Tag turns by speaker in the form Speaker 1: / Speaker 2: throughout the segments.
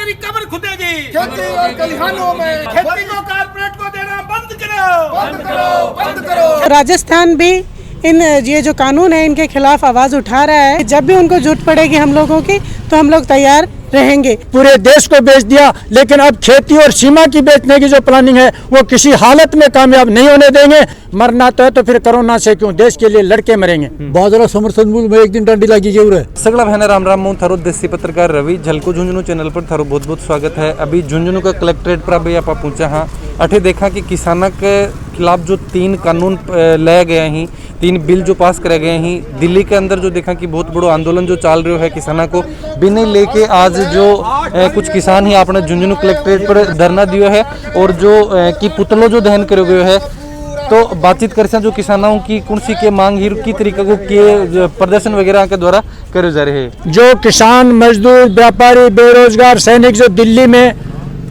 Speaker 1: मेरी कब्र खुदेगी।
Speaker 2: खेती और खलिहानों में
Speaker 1: खेती को कारपोरेट को देना बंद करो,
Speaker 2: बंद करो, बंद करो।
Speaker 3: राजस्थान भी इन ये जो कानून है इनके खिलाफ आवाज उठा रहा है। जब भी उनको जरूरत पड़ेगी हम लोगों की तो हम लोग तैयार रहेंगे।
Speaker 4: पूरे देश को बेच दिया, लेकिन अब खेती और सीमा की बेचने की जो प्लानिंग है वो किसी हालत में कामयाब नहीं होने देंगे। मरना तो है तो फिर कोरोना से क्यों, देश के लिए लड़के मरेंगे।
Speaker 5: बाजरा समर्थन मूल्य में एक दिन डंडी लगी जरूर है।
Speaker 6: सगला बहना राम राम मऊ थारो देसी पत्रकार रवि झलको झुंझुनू चैनल पर थारो बहुत बहुत स्वागत है। अभी झुंझुनू का कलेक्ट्रेट पर अभी आप पहुंचा हाँ। अठे देखा कि किसानों के खिलाफ जो 3 कानून लाए गए हैं, 3 बिल जो पास करे गए हैं, दिल्ली के अंदर जो देखा कि बहुत बड़ो आंदोलन जो चल रहा है किसानों को बिना लेके आज जो कुछ किसान ही आपने झुंझुनू कलेक्ट्रेट पर धरना दिया है और जो कि पुतलो जो दहन करे गए है। तो बातचीत कर जो किसानों की कौन सी के मांग ही की तरीके को के प्रदर्शन वगैरह के द्वारा करे जा रहे हैं।
Speaker 4: जो किसान, मजदूर, व्यापारी, बेरोजगार, सैनिक जो दिल्ली में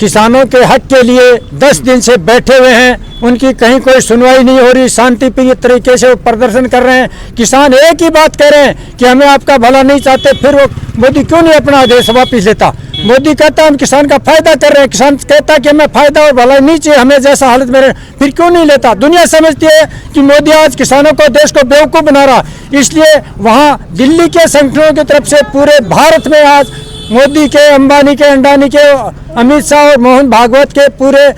Speaker 4: किसानों के हक के लिए 10 दिन से बैठे हुए हैं, उनकी कहीं कोई सुनवाई नहीं हो रही। शांतिप्रिय तरीके से वो प्रदर्शन कर रहे हैं। किसान एक ही बात कह रहे हैं कि हमें आपका भला नहीं चाहते। फिर वो मोदी क्यों नहीं अपना आदेश वापिस लेता? मोदी कहता हम किसान का फायदा कर रहे हैं, किसान कहता कि हमें फायदा और भला नहीं चाहिए, हमें जैसा हालत में रहे, फिर क्यों नहीं लेता? दुनिया समझती है कि मोदी आज किसानों को, देश को बेवकूफ़ बना रहा। इसलिए वहाँ दिल्ली के संगठनों की तरफ से पूरे भारत में आज मोदी के, अंबानी के, अंडानी के, अमित शाह और मोहन भागवत के पूरे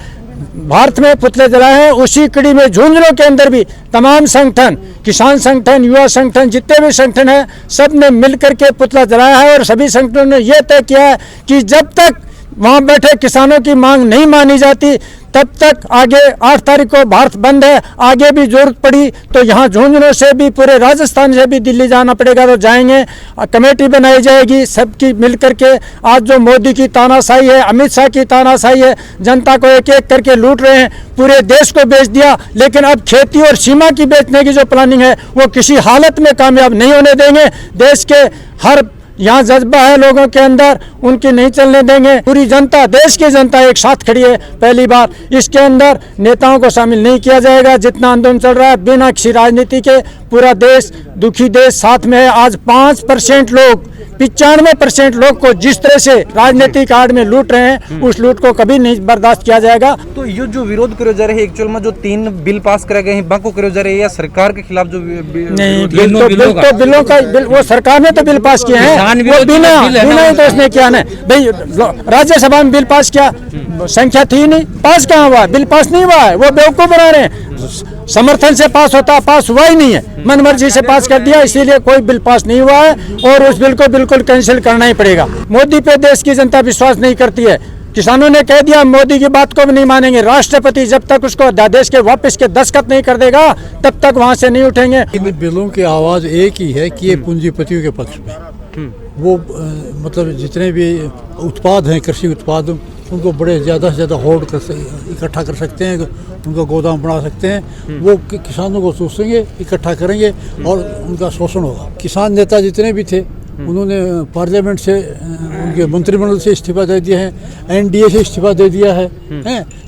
Speaker 4: भारत में पुतले जलाए हैं। उसी कड़ी में झुंझुनू के अंदर भी तमाम संगठन, किसान संगठन, युवा संगठन, जितने भी संगठन हैं, सब ने मिलकर के पुतला जलाया है। और सभी संगठनों ने यह तय किया है कि जब तक वहाँ बैठे किसानों की मांग नहीं मानी जाती तब तक आगे 8 तारीख को भारत बंद है। आगे भी जरूरत पड़ी तो यहाँ झुंझुनू से भी, पूरे राजस्थान से भी दिल्ली जाना पड़ेगा तो जाएंगे। कमेटी बनाई जाएगी सबकी मिल करके। आज जो मोदी की तानाशाही है, अमित शाह की तानाशाही है, जनता को एक एक करके लूट रहे हैं, पूरे देश को बेच दिया, लेकिन अब खेती और सीमा की बेचने की जो प्लानिंग है वो किसी हालत में कामयाब नहीं होने देंगे। देश के हर यहाँ जज्बा है लोगों के अंदर, उनकी नहीं चलने देंगे। पूरी जनता, देश की जनता एक साथ खड़ी है पहली बार। इसके अंदर नेताओं को शामिल नहीं किया जाएगा। जितना आंदोलन चल रहा है बिना किसी राजनीति के, पूरा देश, दुखी देश साथ में है। आज 5% लोग, 95% लोग को जिस तरह से राजनीतिक आड़ में लूट रहे हैं, उस लूट को कभी नहीं बर्दाश्त किया जाएगा।
Speaker 6: तो ये जो विरोध करे जा रहे हैं एक्चुअल में जो 3 बिल पास करे गए हैं, बाको करे जा रहे हैं या सरकार के खिलाफ जो
Speaker 4: नहीं, बिलों का वो सरकार ने तो बिल पास किए हैं, वो बिना ही तो उसने किया ना भाई। राज्यसभा में बिल पास किया, संख्या थी नहीं, पास कहाँ हुआ? बिल पास नहीं हुआ है, वो बेवकूफ बना रहे हैं। समर्थन से पास होता, पास हुआ ही नहीं है, मन मर्जी से पास कर दिया, इसीलिए कोई बिल पास नहीं हुआ है और उस बिल को बिल्कुल कैंसिल करना ही पड़ेगा। मोदी पे देश की जनता विश्वास नहीं करती है। किसानों ने कह दिया मोदी की बात को भी नहीं मानेंगे। राष्ट्रपति जब तक उसको अध्यादेश के वापस के दस्तखत नहीं कर देगा तब तक वहाँ से नहीं उठेंगे।
Speaker 5: इन बिलों की आवाज़ एक ही है कि ये पूंजीपतियों के पक्ष में, वो मतलब जितने भी उत्पाद हैं, कृषि उत्पाद, उनको बड़े ज़्यादा से ज़्यादा होल्ड कर इकट्ठा कर सकते हैं, उनका गोदाम बना सकते हैं। वो किसानों को सोचेंगे, इकट्ठा करेंगे और उनका शोषण होगा। किसान नेता जितने भी थे उन्होंने पार्लियामेंट से, उनके मंत्रिमंडल से इस्तीफा दे दिया है, एनडीए से इस्तीफा दे दिया है।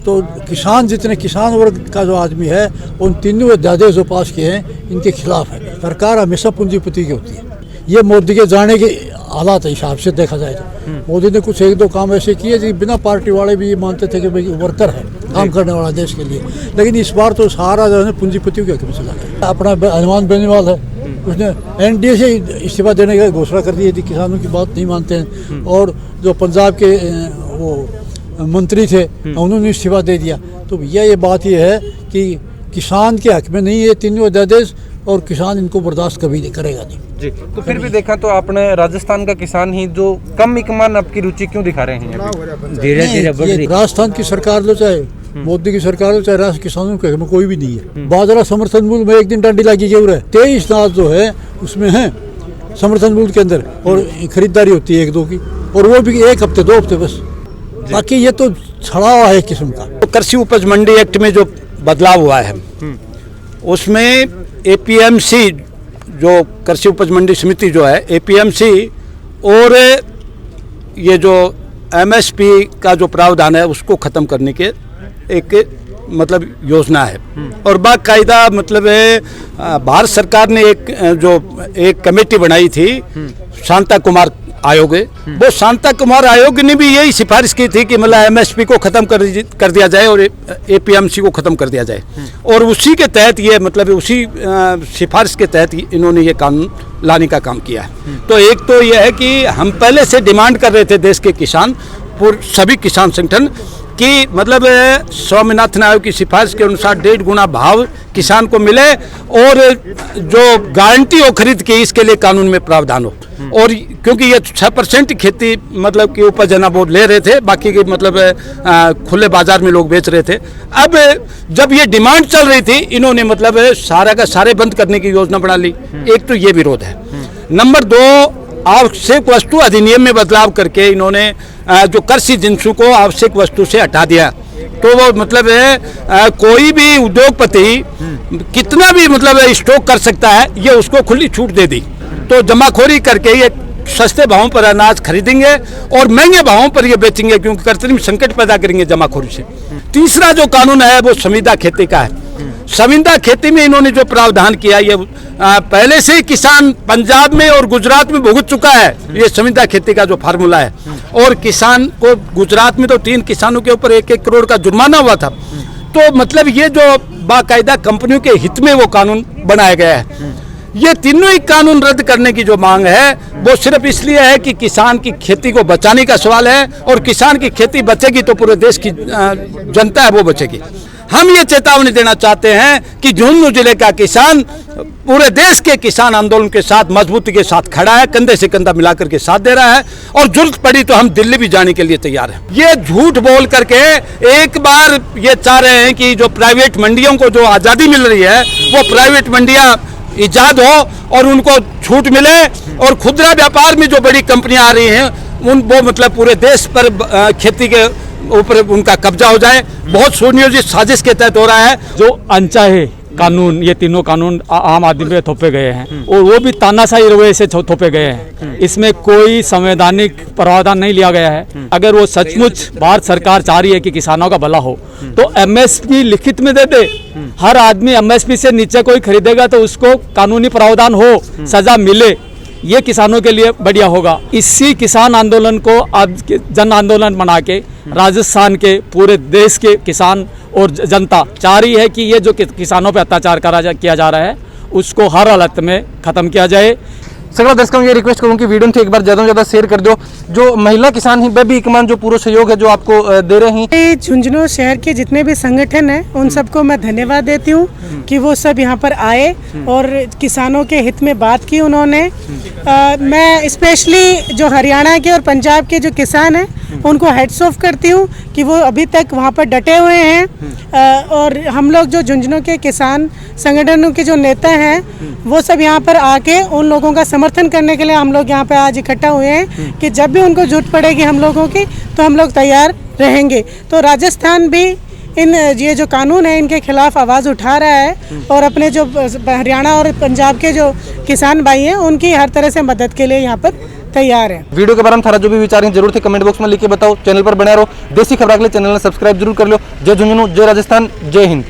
Speaker 5: तो किसान, जितने किसान वर्ग का जो आदमी है, उन तीनों अध्यादेश जो पास किए हैं इनके खिलाफ है। सरकार हमेशा पूंजीपति की होती है। ये मोदी के जाने के हालात हिसाब से देखा जाए तो मोदी ने कुछ 1-2 काम ऐसे किए जो बिना पार्टी वाले भी ये मानते थे कि भाई वर्कर है, काम करने वाला देश के लिए। लेकिन इस बार तो सारा जो है पूंजीपतियों के हक में चला गया। अपना हनुमान बेनीवाल है, उसने एनडीए से इस्तीफा देने की घोषणा कर दी है, किसानों की बात नहीं मानते हैं। और जो पंजाब के वो मंत्री थे उन्होंने इस्तीफा दे दिया। तो भैया ये बात ये है कि किसान के हक में नहीं है तीनों अध्यादेश, और किसान इनको बर्दाश्त कभी नहीं करेगा नहीं
Speaker 6: जी। तो फिर भी देखा तो आपने राजस्थान का किसान ही जो कम इकमान आपकी रुचि क्यों दिखा रहे हैं?
Speaker 5: धीरे धीरे राजस्थान की सरकार जो चाहे मोदी की सरकार जो चाहे, राष्ट्र किसानों के में कोई भी नहीं है। बाजरा समर्थन मूल्य में एक दिन डंडी लगी जरूर है। 23 नाथ जो है उसमें है समर्थन मूल्य के अंदर, और खरीदारी होती है 1-2 की, और वो भी 1 हफ्ते 2 हफ्ते बस। बाकी ये तो छड़ा हुआ है किस्म का।
Speaker 7: तो कृषि उपज मंडी एक्ट में जो बदलाव हुआ है उसमें एपीएमसी, जो कृषि उपज मंडी समिति जो है, एपीएमसी और ये जो एमएसपी का जो प्रावधान है उसको ख़त्म करने के एक मतलब योजना है। और बाकायदा मतलब भारत सरकार ने एक कमेटी बनाई थी शांता कुमार आयोग है, वो शांता कुमार आयोग ने भी यही सिफारिश की थी कि मतलब एमएसपी को खत्म कर दिया जाए और एपीएमसी को खत्म कर दिया जाए, और उसी के तहत ये मतलब उसी सिफारिश के तहत इन्होंने ये कानून लाने का काम किया है। तो एक तो ये है कि हम पहले से डिमांड कर रहे थे देश के किसान, सभी किसान संगठन कि मतलब स्वामीनाथन आयोग की सिफारिश के अनुसार 1.5 गुना भाव किसान को मिले और जो गारंटी हो खरीद की इसके लिए कानून में प्रावधान हो। और क्योंकि ये 6% खेती मतलब कि उपज है ना वो ले रहे थे, बाकी के मतलब खुले बाजार में लोग बेच रहे थे। अब जब ये डिमांड चल रही थी, इन्होंने मतलब सारा का सारे बंद करने की योजना बना ली। एक तो ये विरोध है। नंबर 2, आवश्यक वस्तु अधिनियम में बदलाव करके इन्होंने जो कृषि जिंसू को आवश्यक वस्तु से हटा दिया। तो वो मतलब है कोई भी उद्योगपति कितना भी मतलब स्टॉक कर सकता है, ये उसको खुली छूट दे दी। तो जमाखोरी करके ये सस्ते भावों पर अनाज खरीदेंगे और महंगे भावों पर ये बेचेंगे, क्योंकि कृत्रिम संकट पैदा करेंगे जमाखोरी से। तीसरा जो कानून है वो संविदा खेती का है। संविदा खेती में इन्होंने जो प्रावधान किया, ये पहले से ही किसान पंजाब में और गुजरात में भुगत चुका है ये संविदा खेती का जो फार्मूला है। और किसान को गुजरात में तो 3 किसानों के ऊपर 1-1 करोड़ का जुर्माना हुआ था। तो मतलब ये जो बाकायदा कंपनियों के हित में वो कानून बनाया गया है। ये तीनों ही कानून रद्द करने की जो मांग है वो सिर्फ इसलिए है कि किसान की खेती को बचाने का सवाल है, और किसान की खेती बचेगी तो पूरे देश की जनता है वो बचेगी। हम ये चेतावनी देना चाहते हैं कि झुंझुनू जिले का किसान पूरे देश के किसान आंदोलन के साथ मजबूती के साथ खड़ा है, कंधे से कंधा मिलाकर के साथ दे रहा है, और जरूरत पड़ी तो हम दिल्ली भी जाने के लिए तैयार हैं। ये झूठ बोल करके एक बार ये चाह रहे हैं कि जो प्राइवेट मंडियों को जो आज़ादी मिल रही है वो प्राइवेट मंडियां इजाद हो और उनको छूट मिले, और खुदरा व्यापार में जो बड़ी कंपनियां आ रही हैं उन वो मतलब पूरे देश पर खेती के ऊपर उनका कब्जा हो जाए। बहुत सुनियोजित साजिश के तहत हो रहा है।
Speaker 8: जो अनचाहे कानून, ये तीनों कानून आम आदमी पे थोपे गए हैं, और वो भी तानाशाही रवैये से थोपे गए हैं। इसमें कोई संवैधानिक प्रावधान नहीं लिया गया है। अगर वो सचमुच भारत सरकार चाह रही है कि किसानों का भला हो तो एमएसपी लिखित में दे दे। हर आदमी एमएसपी से नीचे कोई खरीदेगा तो उसको कानूनी प्रावधान हो, सजा मिले, ये किसानों के लिए बढ़िया होगा। इसी किसान आंदोलन को अब जन आंदोलन बना के राजस्थान के पूरे देश के किसान और जनता चाह रही है कि ये जो किसानों पर अत्याचार किया जा रहा है उसको हर हालत में ख़त्म किया जाए।
Speaker 6: सगला दर्शकों ये रिक्वेस्ट करूँ कि वीडियो थे एक बार ज़्यादा से ज़्यादा शेयर कर दो। जो महिला किसान ही वह भी एकमान जो पूरा सहयोग है जो आपको दे रहे हैं।
Speaker 3: झुंझुनू शहर के जितने भी संगठन हैं उन सबको मैं धन्यवाद देती हूँ कि वो सब यहाँ पर आए और किसानों के हित में बात की उन्होंने। मैं स्पेशली जो हरियाणा के और पंजाब के जो किसान हैं उनको हेड्स ऑफ करती हूँ कि वो अभी तक वहाँ पर डटे हुए हैं। और हम लोग जो झुंझुनू के किसान संगठनों के जो नेता हैं वो सब यहाँ पर आके उन लोगों का समर्थन करने के लिए हम लोग यहाँ पे आज इकट्ठा हुए हैं कि जब भी उनको जरूरत पड़ेगी हम लोगों की तो हम लोग तैयार रहेंगे। तो राजस्थान भी ये जो कानून है इनके खिलाफ आवाज़ उठा रहा है, और अपने जो हरियाणा और पंजाब के जो किसान भाई हैं उनकी हर तरह से मदद के लिए यहाँ पर तैयार है।
Speaker 6: वीडियो के बारे में थारा जो भी विचार हैं जरूर थे कमेंट बॉक्स में लिख के बताओ। चैनल पर बने रहो, देसी खबर के लिए चैनल ने सब्सक्राइब जरूर कर लो। जय झुंझुनू, जय राजस्थान, जय हिंद।